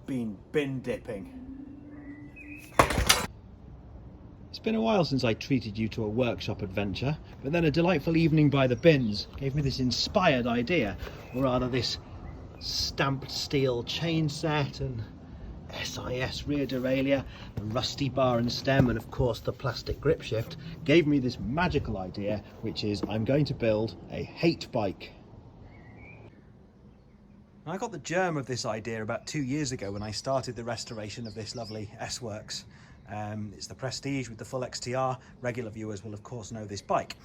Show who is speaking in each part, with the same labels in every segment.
Speaker 1: been bin dipping.
Speaker 2: It's been a while since I treated you to a workshop adventure, but then a delightful evening by the bins gave me this inspired idea, or rather this stamped steel chain set and SIS rear derailleur, the rusty bar and stem, and of course the plastic grip shift gave me this magical idea, which is I'm going to build a Hatebike. I got the germ of this idea about 2 years ago when I started the restoration of this lovely S-Works. It's the Prestige with the full XTR. Regular viewers will of course know this bike.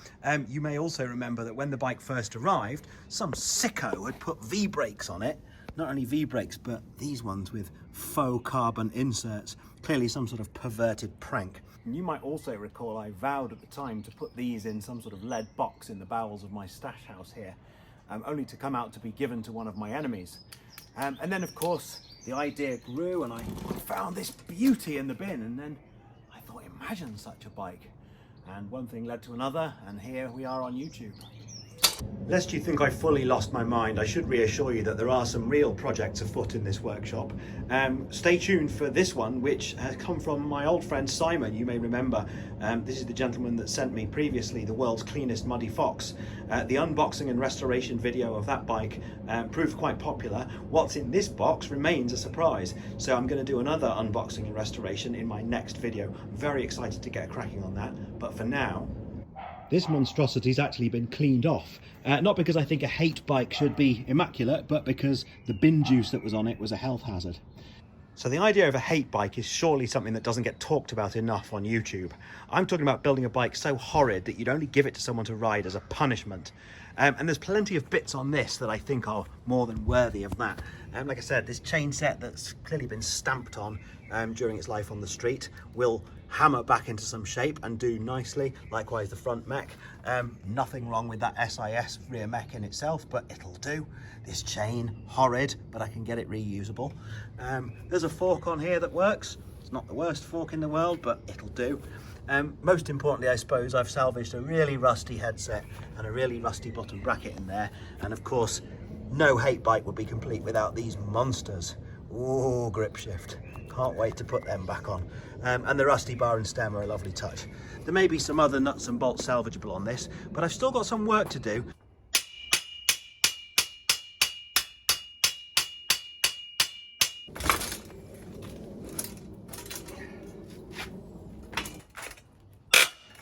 Speaker 2: You may also remember that when the bike first arrived, some sicko had put V-brakes on it. Not only V-brakes, but these ones with faux carbon inserts. Clearly some sort of perverted prank.
Speaker 1: And you might also recall I vowed at the time to put these in some sort of lead box in the bowels of my stash house here, only to come out to be given to one of my enemies. And then of course the idea grew and I found this beauty in the bin, and then I thought, imagine such a bike. And one thing led to another, and here we are on YouTube.
Speaker 2: Lest you think I fully lost my mind, I should reassure you that there are some real projects afoot in this workshop. Stay tuned for this one, which has come from my old friend Simon. You may remember, this is the gentleman that sent me previously the world's cleanest muddy fox. The unboxing and restoration video of that bike proved quite popular. What's in this box remains a surprise, so I'm going to do another unboxing and restoration in my next video. I'm very excited to get cracking on that, but for now, this monstrosity's actually been cleaned off. Not because I think a Hatebike should be immaculate, but because the bin juice that was on it was a health hazard. So the idea of a Hatebike is surely something that doesn't get talked about enough on YouTube. I'm talking about building a bike so horrid that you'd only give it to someone to ride as a punishment. And there's plenty of bits on this that I think are more than worthy of that. Like I said, this chain set that's clearly been stamped on during its life on the street will hammer back into some shape and do nicely. Likewise the front mech. Nothing wrong with that SIS rear mech in itself, but it'll do. This chain, horrid, but I can get it reusable. There's a fork on here that works. It's not the worst fork in the world, but it'll do. Most importantly, I suppose, I've salvaged a really rusty headset and a really rusty bottom bracket in there. And of course, no Hatebike would be complete without these monsters. Ooh, grip shift. Can't wait to put them back on. And the rusty bar and stem are a lovely touch. There may be some other nuts and bolts salvageable on this, but I've still got some work to do.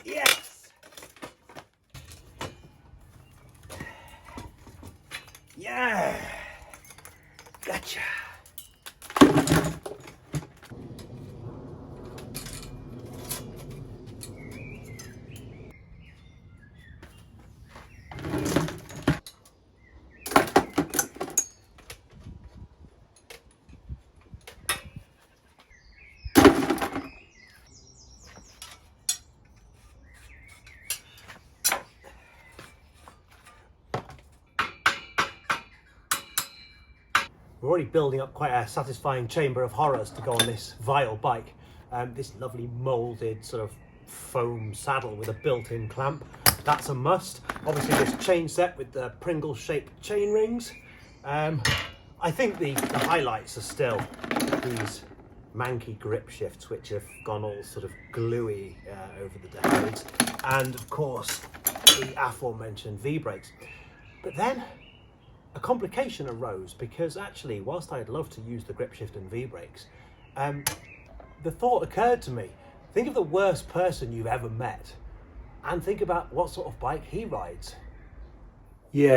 Speaker 2: Yes! Yeah! Gotcha!
Speaker 1: We're already building up quite a satisfying chamber of horrors to go on this vile bike. This lovely moulded sort of foam saddle with a built-in clamp, that's a must. Obviously this chain set with the Pringle shaped chain rings. I think the highlights are still these manky grip shifts which have gone all sort of gluey over the decades, and of course the aforementioned V-brakes. But then a complication arose, because actually, whilst I'd love to use the grip shift and V-brakes, the thought occurred to me, think of the worst person you've ever met and think about what sort of bike he rides.
Speaker 3: Yeah.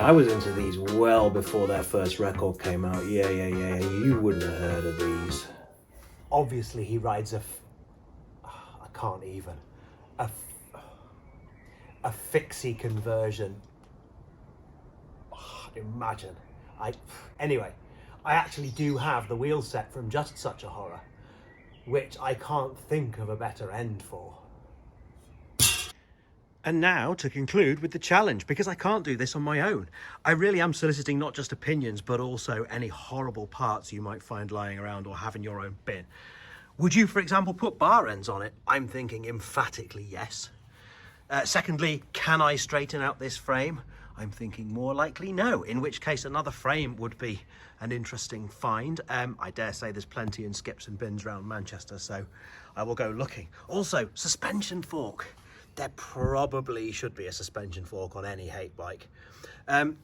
Speaker 3: I was into these well before their first record came out. Yeah. You wouldn't have heard of these.
Speaker 1: Obviously, he rides a fixie conversion. Imagine. Anyway, I actually do have the wheel set from Just Such a Horror, which I can't think of a better end for.
Speaker 2: And now to conclude with the challenge, because I can't do this on my own. I really am soliciting not just opinions, but also any horrible parts you might find lying around or have in your own bin. Would you, for example, put bar ends on it? I'm thinking emphatically yes. Secondly, can I straighten out this frame?
Speaker 1: I'm thinking more likely no, in which case another frame would be an interesting find. I dare say there's plenty in skips and bins around Manchester, so I will go looking. Also, suspension fork. There probably should be a suspension fork on any Hatebike.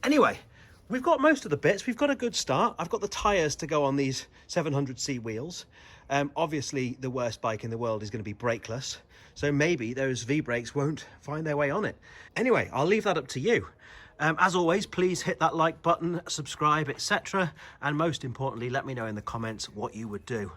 Speaker 1: Anyway, we've got most of the bits. We've got a good start. I've got the tyres to go on these 700C wheels. Obviously, the worst bike in the world is going to be brakeless, so maybe those V-brakes won't find their way on it. Anyway, I'll leave that up to you. As always, please hit that like button, subscribe, etc. And most importantly, let me know in the comments what you would do.